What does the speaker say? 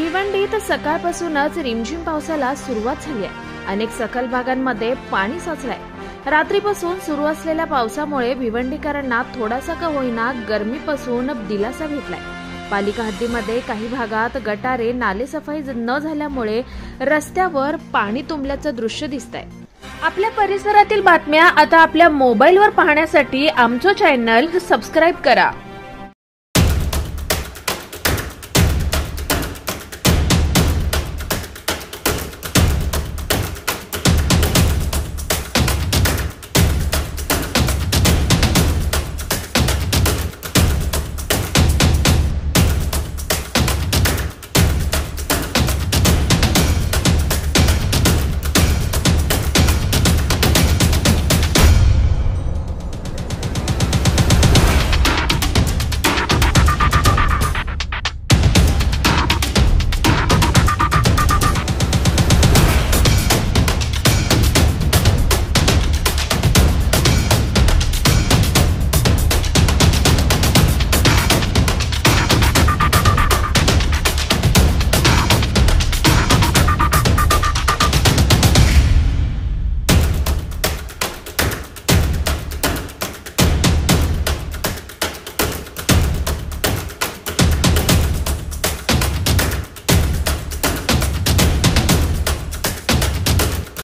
भिवंडीत सकाळपासूनच रिमझिम पावसाला सुरुवात झाली आहे. अनेक सखल भागांमध्ये पाणी साचलंय. रात्रीपासून सुरू असलेल्या पावसामुळे भिवंडीकरांना थोडासा का होईना गरमीपासून दिलासा भेटलाय. पालिका हद्दीमध्ये काही भागात गटारे नाले सफाई न झाल्यामुळे रस्त्यावर पाणी तुंबल्याचं दृश्य दिसतंय. आपल्या परिसरातील बातम्या आता आपल्या मोबाईलवर पाहण्यासाठी आमचं चॅनल सबस्क्राईब करा.